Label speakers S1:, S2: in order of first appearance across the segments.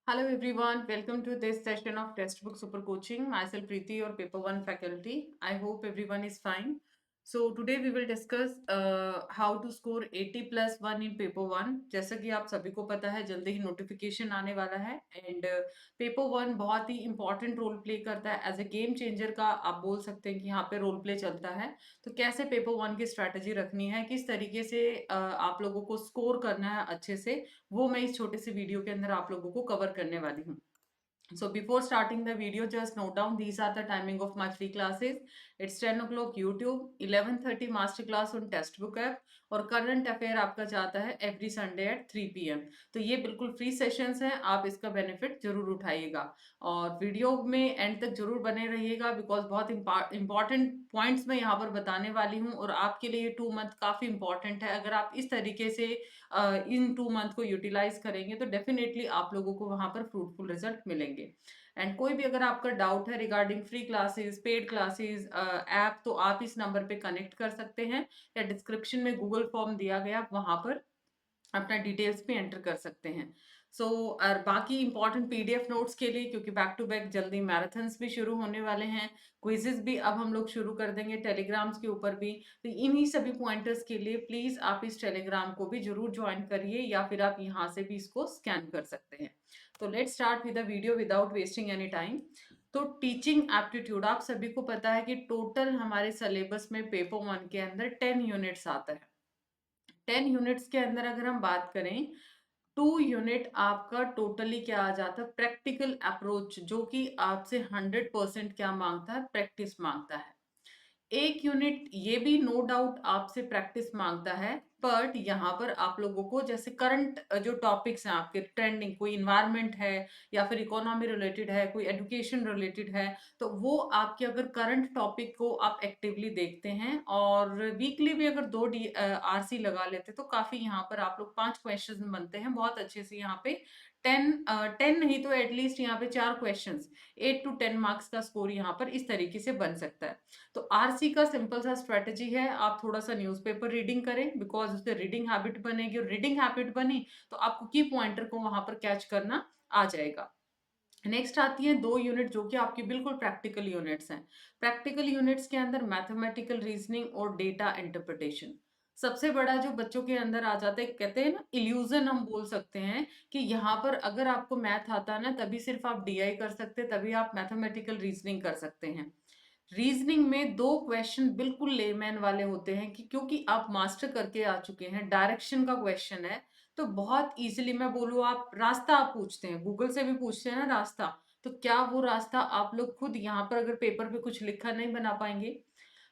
S1: Hello everyone, welcome to this session of Textbook Super Coaching. Myself Preeti, your Paper 1 faculty. I hope everyone is fine. So today we will discuss how to score 80 plus 1 in Paper 1. जैसा कि आप सभी को पता है जल्दी ही notification आने वाला है एंड पेपर 1 बहुत ही इंपॉर्टेंट रोल प्ले करता है एज ए गेम चेंजर का आप बोल सकते हैं कि यहाँ पे रोल प्ले चलता है। तो कैसे पेपर 1 की स्ट्रैटेजी रखनी है, किस तरीके से आप लोगों को स्कोर करना है अच्छे से, वो मैं इस छोटे से वीडियो के अंदर आप लोगों को कवर करने वाली हूँ। So before starting the video, just note down these are the timing of my free classes. It's 10 o'clock YouTube, 11:30 master class on textbook app और करंट अफेयर आपका जाता है एवरी संडे एट 3 PM। तो ये बिल्कुल फ्री सेशंस हैं, आप इसका बेनिफिट जरूर उठाइएगा और वीडियो में एंड तक जरूर बने रहिएगा बिकॉज बहुत इंपॉर्टेंट पॉइंट्स मैं यहाँ पर बताने वाली हूँ और आपके लिए 2 मंथ काफ़ी इंपॉर्टेंट है। अगर आप इस तरीके से इन 2 मंथ को यूटिलाइज करेंगे तो डेफिनेटली आप लोगों को वहां पर फ्रूटफुल रिजल्ट मिलेंगे। एंड कोई भी अगर आपका डाउट है regarding free classes, paid classes, app, तो आप इस नंबर पे कनेक्ट कर सकते हैं या डिस्क्रिप्शन में गूगल फॉर्म दिया गया, आप वहां पर अपना डिटेल्स भी एंटर कर सकते हैं। और बाकी इंपॉर्टेंट पीडीएफ नोट्स के लिए, क्योंकि बैक टू बैक जल्दी मैराथन्स भी शुरू होने वाले हैं, क्विजेस भी अब हम लोग शुरू कर देंगे टेलीग्राम्स के ऊपर भी, तो इन्हीं सभी पॉइंटर्स के लिए प्लीज आप इस टेलीग्राम को भी जरूर ज्वाइन करिए या फिर आप यहाँ से भी इसको स्कैन कर सकते हैं। तो let's start with the video without wasting any time. तो टीचिंग एप्टीट्यूड, आप सभी को पता है कि टोटल हमारे सिलेबस में पेपर 1 के अंदर 10 यूनिट्स आता है। 10 यूनिट्स के अंदर अगर हम बात करें, 2 यूनिट आपका टोटली क्या आ जाता है, प्रैक्टिकल अप्रोच, जो कि आपसे 100% क्या मांगता है, प्रैक्टिस मांगता है। 1 यूनिट ये भी नो डाउट आपसे प्रैक्टिस मांगता है, बट यहाँ पर आप लोगों को जैसे करंट जो टॉपिक्स हैं आपके ट्रेंडिंग, कोई इन्वायरमेंट है या फिर इकोनॉमी रिलेटेड है, कोई एजुकेशन रिलेटेड है, तो वो आपके अगर करंट टॉपिक को आप एक्टिवली देखते हैं और वीकली भी अगर 2 आरसी लगा लेते तो काफी यहाँ पर आप लोग 5 क्वेश्चन बनते हैं बहुत अच्छे से। यहाँ पे 10 नहीं तो एटलीस्ट यहाँ पे 4 क्वेश्चंस, 8 to 10 मार्क्स का स्कोर यहाँ पर इस तरीके से बन सकता है। तो आरसी का सिंपल सा स्ट्रेटेजी है, आप थोड़ा सा न्यूज़पेपर रीडिंग करें बिकॉज उससे रीडिंग हैबिट बनेगी और रीडिंग हैबिट बनी तो आपको की पॉइंटर को वहां पर कैच करना आ जाएगा। नेक्स्ट आती है 2 यूनिट जो कि आपकी बिल्कुल प्रैक्टिकल यूनिट्स हैं। प्रैक्टिकल यूनिट्स के अंदर मैथमेटिकल रीजनिंग और डेटा इंटरप्रिटेशन सबसे बड़ा जो बच्चों के अंदर आ जाता है, कहते हैं ना इल्यूजन, हम बोल सकते हैं कि यहाँ पर अगर आपको मैथ आता है ना तभी सिर्फ आप डीआई कर सकते हैं, तभी आप मैथमेटिकल रीजनिंग कर सकते हैं। रीजनिंग में 2 क्वेश्चन बिल्कुल लेमैन वाले होते हैं कि क्योंकि आप मास्टर करके आ चुके हैं, डायरेक्शन का क्वेश्चन है, तो बहुत इजीली मैं बोलूँ, आप रास्ता आप पूछते हैं, गूगल से भी पूछते हैं ना रास्ता, तो क्या वो रास्ता आप लोग खुद यहाँ पर अगर पेपर पे कुछ लिखा नहीं बना पाएंगे।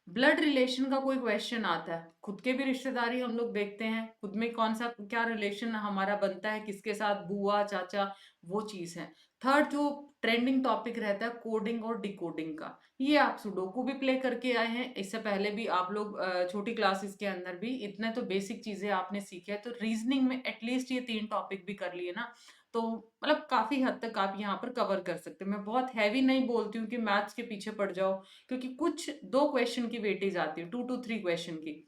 S1: ब्लड रिलेशन का कोई क्वेश्चन आता है, खुद के भी रिश्तेदारी हम लोग देखते हैं, खुद में कौन सा क्या रिलेशन हमारा बनता है, किसके साथ, बुआ चाचा, वो चीज है। थर्ड जो ट्रेंडिंग टॉपिक रहता है कोडिंग और डिकोडिंग का, ये आप सुडोकू भी प्ले करके आए हैं, इससे पहले भी आप लोग छोटी क्लासेस के अंदर भी इतने तो बेसिक चीजें आपने सीखे हैं, तो रीजनिंग में एटलीस्ट ये 3 टॉपिक भी कर लिए ना, तो मतलब काफी हद तक आप यहाँ पर कवर कर सकते हैं। मैं बहुत हैवी नहीं बोलती हूँ कि मैथ्स के पीछे पड़ जाओ, क्योंकि कुछ 2 क्वेश्चन की वेटेज आती है, 2 to 3 क्वेश्चन की।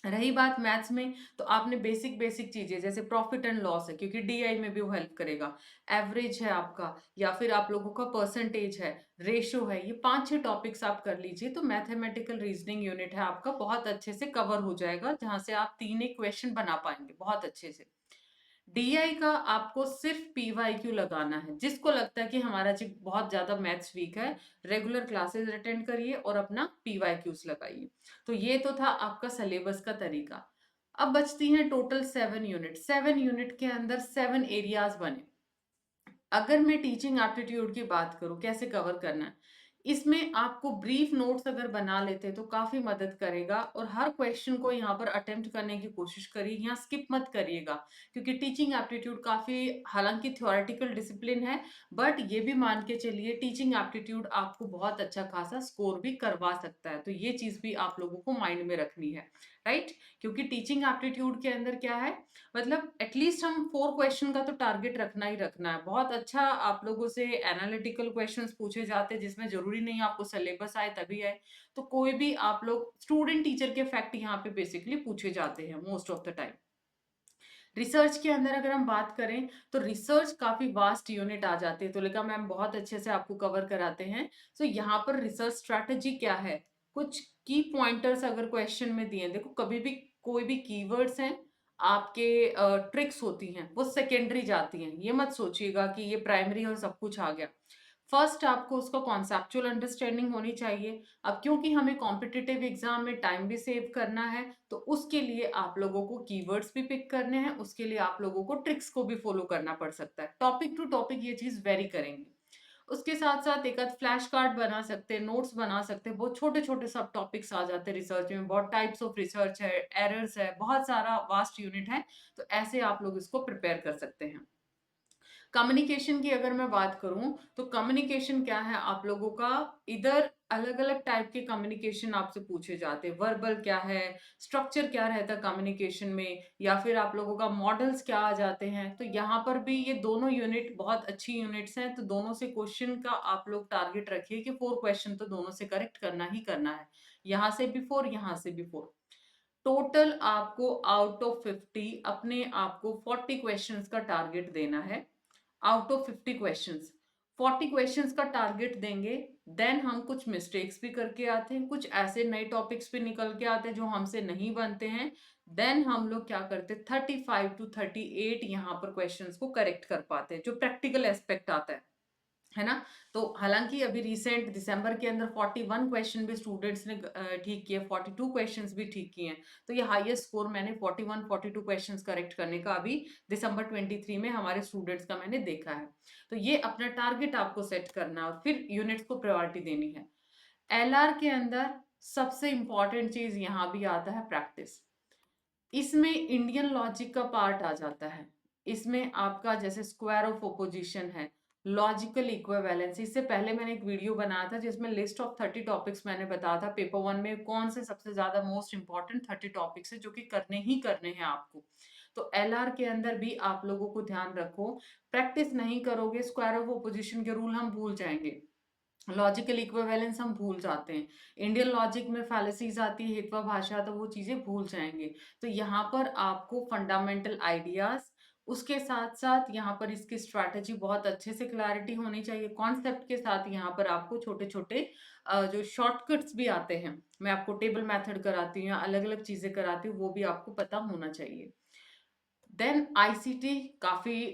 S1: रही बात मैथ्स में, तो आपने बेसिक बेसिक चीजें जैसे प्रॉफिट एंड लॉस है, क्योंकि डीआई में भी वो हेल्प करेगा, एवरेज है आपका, या फिर आप लोगों का परसेंटेज है, रेशो है, ये 5-6 टॉपिक्स आप कर लीजिए तो मैथमेटिकल रीजनिंग यूनिट है आपका बहुत अच्छे से कवर हो जाएगा, जहां से आप 3 एक क्वेश्चन बना पाएंगे बहुत अच्छे से। डीआई का आपको सिर्फ पीवाईक्यू लगाना है, जिसको लगता है कि हमारा जी बहुत ज्यादा मैथ्स वीक है, रेगुलर क्लासेस अटेंड करिए और अपना पीवाईक्यूज लगाइए। तो ये तो था आपका सिलेबस का तरीका। अब बचती हैं टोटल 7 यूनिट। 7 यूनिट के अंदर 7 एरियाज बने। अगर मैं टीचिंग एप्टीट्यूड की बात करूं कैसे कवर करना है, इसमें आपको ब्रीफ नोट्स अगर बना लेते हैं तो काफी मदद करेगा और हर क्वेश्चन को यहाँ पर अटेम्प्ट करने की कोशिश करिए, यहाँ स्किप मत करिएगा, क्योंकि टीचिंग एप्टीट्यूड काफी, हालांकि थ्योरेटिकल डिसिप्लिन है, बट ये भी मान के चलिए टीचिंग एप्टीट्यूड आपको बहुत अच्छा खासा स्कोर भी करवा सकता है, तो ये चीज भी आप लोगों को माइंड में रखनी है, राइट। क्योंकि टीचिंग एप्टीट्यूड के अंदर क्या है, मतलब एटलीस्ट हम 4 क्वेश्चन का तो टारगेट रखना ही रखना है। बहुत अच्छा आप लोगों से एनालिटिकल क्वेश्चंस पूछे जाते हैं जिसमें जरूरी नहीं आपको सिलेबस आए तभी आए, तो कोई भी आप लोग स्टूडेंट टीचर के फैक्ट यहाँ पे बेसिकली पूछे जाते हैं most of the time. Research के अंदर अगर हम बात करें तो रिसर्च काफी वास्ट यूनिट आ जाती है, तुलिका मैम बहुत अच्छे से आपको कवर कराते हैं। सो यहाँ पर रिसर्च स्ट्रैटेजी क्या है, कुछ की पॉइंटर्स अगर क्वेश्चन में दिए, देखो कभी भी कोई भी कीवर्ड्स हैं आपके, ट्रिक्स होती हैं वो सेकेंडरी जाती हैं, ये मत सोचिएगा कि ये प्राइमरी और सब कुछ आ गया। फर्स्ट आपको उसका कॉन्सेप्चुअल अंडरस्टैंडिंग होनी चाहिए। अब क्योंकि हमें कॉम्पिटिटिव एग्जाम में टाइम भी सेव करना है, तो उसके लिए आप लोगों को कीवर्ड्स भी पिक करने हैं, उसके लिए आप लोगों को ट्रिक्स को भी फॉलो करना पड़ सकता है। टॉपिक टू टॉपिक ये चीज वेरी करेंगे। उसके साथ साथ एक आध फ्लैश कार्ड बना सकते हैं, नोट्स बना सकते हैं, बहुत छोटे छोटे सब टॉपिक्स आ जाते हैं रिसर्च में, बहुत टाइप्स ऑफ रिसर्च है, एरर्स है, बहुत सारा वास्ट यूनिट है। तो ऐसे आप लोग इसको प्रिपेयर कर सकते हैं। कम्युनिकेशन की अगर मैं बात करूं तो कम्युनिकेशन क्या है आप लोगों का, इधर अलग अलग टाइप के कम्युनिकेशन आपसे पूछे जाते हैं। वर्बल क्या है, स्ट्रक्चर क्या रहता है कम्युनिकेशन में, या फिर आप लोगों का मॉडल्स क्या आ जाते हैं। तो यहाँ पर भी ये दोनों यूनिट बहुत अच्छी यूनिट्स हैं, तो दोनों से क्वेश्चन का आप लोग टारगेट रखिए कि 4 क्वेश्चन तो दोनों से करेक्ट करना ही करना है, यहाँ से भी 4, यहाँ से भी 4। टोटल आपको आउट ऑफ 50 अपने आप को 40 क्वेश्चंस का टारगेट देना है। आउट ऑफ 50 क्वेश्चंस 40 क्वेश्चंस का टारगेट देंगे। देन हम कुछ मिस्टेक्स भी करके आते हैं, कुछ ऐसे नए टॉपिक्स भी निकल के आते हैं जो हमसे नहीं बनते हैं। देन हम लोग क्या करते हैं, 35 टू 38 यहाँ पर क्वेश्चंस को करेक्ट कर पाते हैं, जो प्रैक्टिकल एस्पेक्ट आता है ना। तो हालांकि अभी रिसेंट दिसंबर के अंदर 41 क्वेश्चन भी स्टूडेंट्स ने ठीक किए, 42 क्वेश्चंस भी ठीक किए हैं। तो ये हाईएस्ट स्कोर मैंने 41 42 क्वेश्चंस करेक्ट करने का अभी दिसंबर 23 में हमारे स्टूडेंट्स का मैंने देखा है। तो ये अपना टारगेट आपको सेट करना है और फिर यूनिट्स को प्रायोरिटी देनी है। एलआर के अंदर सबसे इंपॉर्टेंट चीज यहाँ भी आता है प्रैक्टिस। इसमें इंडियन लॉजिक का पार्ट आ जाता है। इसमें आपका जैसे स्क्वायर ऑफ ओपोजिशन है, लॉजिकल इक्विवेलेंस, इससे पहले मैंने एक वीडियो बनाया था जिसमें लिस्ट ऑफ 30 टॉपिक्स मैंने बताया था पेपर 1 में कौन से सबसे ज्यादा मोस्ट इंपॉर्टेंट 30 टॉपिक्स है जो कि करने ही करने हैं आपको। तो एलआर के अंदर भी आप लोगों को ध्यान रखो, प्रैक्टिस नहीं करोगे स्क्वायर ऑफ ओपोजिशन के रूल हम भूल जाएंगे, लॉजिकल इक्विवेलेंस हम भूल जाते हैं, इंडियन लॉजिक में फैलेसीज आती है, हितवा भाषा, तो वो चीजें भूल जाएंगे। तो यहाँ पर आपको फंडामेंटल आइडियाज, उसके साथ साथ यहाँ पर इसकी स्ट्रैटेजी बहुत अच्छे से क्लैरिटी होनी चाहिए, कॉन्सेप्ट के साथ यहाँ पर आपको छोटे छोटे जो शॉर्टकट्स भी आते हैं, मैं आपको टेबल मेथड कराती हूँ, अलग अलग चीजें कराती हूँ, वो भी आपको पता होना चाहिए। देन आईसीटी काफी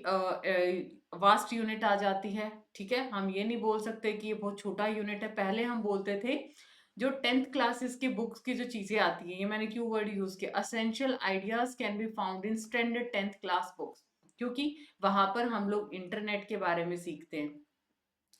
S1: वास्ट यूनिट आ जाती है, ठीक है। हम ये नहीं बोल सकते कि ये बहुत छोटा यूनिट है। पहले हम बोलते थे जो 10th क्लासेस की बुक्स की जो चीजें आती है, ये मैंने क्यों वर्ड यूज किया, essential ideas can be found in standard 10th class books, क्योंकि वहां पर हम लोग इंटरनेट के बारे में सीखते हैं,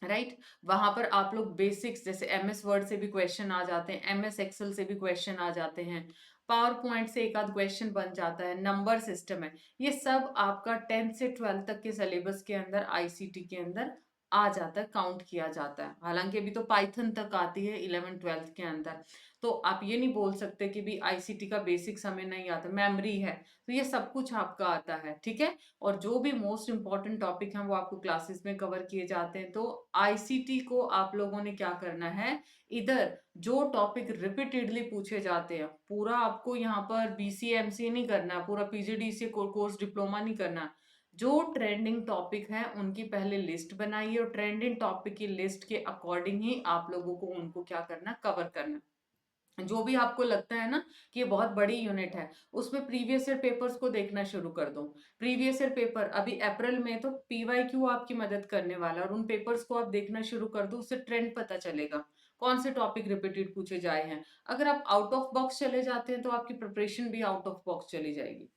S1: राइट। वहां पर आप लोग बेसिक्स जैसे एमएस वर्ड से भी क्वेश्चन आ जाते हैं, एमएस एक्सेल से भी क्वेश्चन आ जाते हैं, पावर पॉइंट से एक आध क्वेश्चन बन जाता है, नंबर सिस्टम है, ये सब आपका 10th से 12th तक के सिलेबस के अंदर आईसीटी के अंदर आ जाता है, काउंट किया जाता है। हालांकि अभी तो पाइथन तक आती है 11 12th के अंदर, तो आप ये नहीं बोल सकते कि भी आईसीटी का बेसिक्स हमें नहीं आता, मेमोरी है, तो ये सब कुछ आपका आता है, ठीक है। और जो भी मोस्ट इंपॉर्टेंट टॉपिक हैं वो आपको क्लासेस में कवर किए जाते हैं। तो आईसीटी को आप लोगों ने क्या करना है, इधर जो टॉपिक रिपीटेडली पूछे जाते हैं, पूरा आपको यहाँ पर बीसीएमसी नहीं करना, पूरा पीजीडीसी कोर्स डिप्लोमा नहीं करना, जो ट्रेंडिंग टॉपिक है उनकी पहले लिस्ट बनाइए और ट्रेंडिंग टॉपिक की लिस्ट के अकॉर्डिंग ही आप लोगों को उनको क्या करना, कवर करना। जो भी आपको लगता है ना कि ये बहुत बड़ी यूनिट है, उसमें प्रीवियस ईयर पेपर्स को देखना शुरू कर दो। प्रीवियस ईयर पेपर अभी अप्रैल में तो पीवाईक्यू आपकी मदद करने वाला है, और उन पेपर्स को आप देखना शुरू कर दो, उससे ट्रेंड पता चलेगा कौन से टॉपिक रिपीटेड पूछे जाए हैं। अगर आप आउट ऑफ बॉक्स चले जाते हैं तो आपकी प्रिपरेशन भी आउट ऑफ बॉक्स चली जाएगी।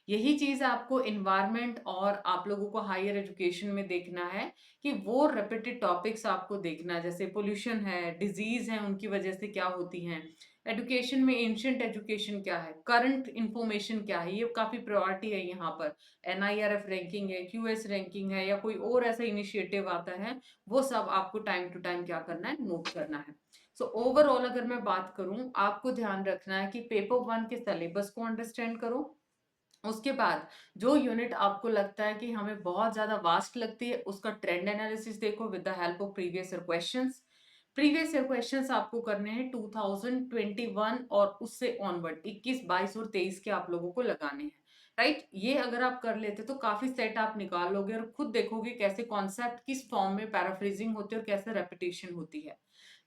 S1: यही चीज आपको इन्वायरमेंट और आप लोगों को हायर एजुकेशन में देखना है कि वो रिपीटेड टॉपिक्स आपको देखना है, जैसे पोल्यूशन है, डिजीज है, उनकी वजह से क्या होती हैं, एजुकेशन में एंशियंट एजुकेशन क्या है, करंट इंफॉर्मेशन क्या है, ये काफी प्रायोरिटी है यहाँ पर। एनआईआरएफ रैंकिंग है, क्यूएस रैंकिंग है, या कोई और ऐसा इनिशिएटिव आता है, वो सब आपको टाइम टू टाइम क्या करना है, नोट करना है। सो ओवरऑल अगर मैं बात करूं, आपको ध्यान रखना है कि पेपर 1 के सिलेबस को अंडरस्टैंड करो। उसके बाद जो यूनिट आपको लगता है कि हमें बहुत ज्यादा वास्ट लगती है, उसका ट्रेंड एनालिसिस देखो with the help of previous year questions. Previous year questions आपको करने हैं 2021 और उससे ऑनवर्ड 21 22 और 23 के आप लोगों को लगाने हैं। राइट? ये अगर आप कर लेते तो काफी सेट आप निकाल लोगे और खुद देखोगे कैसे कॉन्सेप्ट किस फॉर्म में पैराफ्रेजिंग होती है और कैसे रेपिटेशन होती है।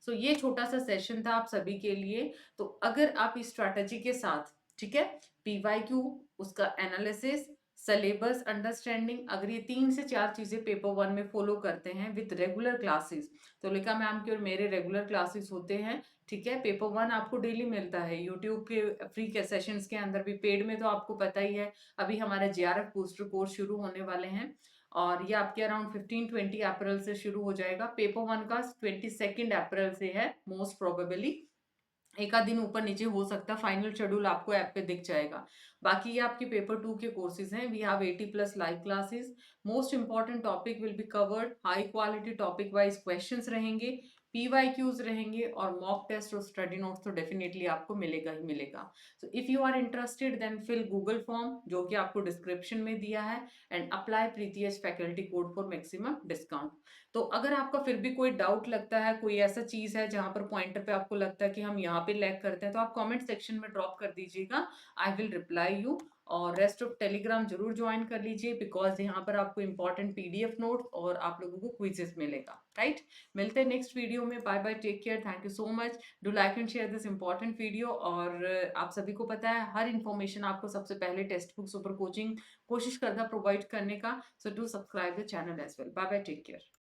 S1: सो ये छोटा सा सेशन था आप सभी के लिए। तो अगर आप इस स्ट्रैटेजी के साथ, ठीक है, पीवाईक्यू, उसका एनालिसिस, सिलेबस अंडरस्टैंडिंग, अगर ये 3 से 4 चीजें पेपर 1 में फॉलो करते हैं विद रेगुलर क्लासेस, तो लिखा मैम की और मेरे रेगुलर क्लासेस होते हैं, ठीक है, पेपर 1 आपको डेली मिलता है यूट्यूब के फ्री के सेशंस के अंदर भी, पेड में तो आपको पता ही है। अभी हमारे जेआरएफ बूस्टर कोर्स शुरू होने वाले हैं और ये आपके अराउंड 15-20 अप्रैल से शुरू हो जाएगा। पेपर 1 का 22 अप्रैल से है मोस्ट प्रोबेबली, एक आध दिन ऊपर नीचे हो सकता है, फाइनल शेड्यूल आपको ऐप पे दिख जाएगा। बाकी ये आपके पेपर 2 के कोर्सेज हैं। We have 80 plus live classes, most important topic will be covered, high quality topic wise questions रहेंगे, पीवाईक्यूज रहेंगे और मॉक टेस्ट और स्टडी नोट्स तो डेफिनेटली आपको मिलेगा ही मिलेगा। So if you are interested then fill Google form जो कि आपको डिस्क्रिप्शन में दिया है and apply Preeti H faculty code for maximum discount. तो अगर आपका फिर भी कोई डाउट लगता है, कोई ऐसा चीज है जहां पर पॉइंटर पे आपको लगता है कि हम यहाँ पे लैग करते हैं, तो आप कमेंट सेक्शन में ड्रॉप कर दीजिएगा, आई विल रिप्लाई यू। और रेस्ट ऑफ टेलीग्राम जरूर ज्वाइन कर लीजिए बिकॉज यहाँ पर आपको इंपॉर्टेंट पीडीएफ नोट्स और आप लोगों को क्विजेस मिलेगा, राइट? मिलते हैं नेक्स्ट वीडियो में। Bye bye, take care, thank you so much. Do like and share this important video. और आप सभी को पता है हर इन्फॉर्मेशन आपको सबसे पहले टेक्स्ट बुक सुपर कोचिंग कोशिश करता प्रोवाइड करने का। So do subscribe the channel as well. Bye bye, take care.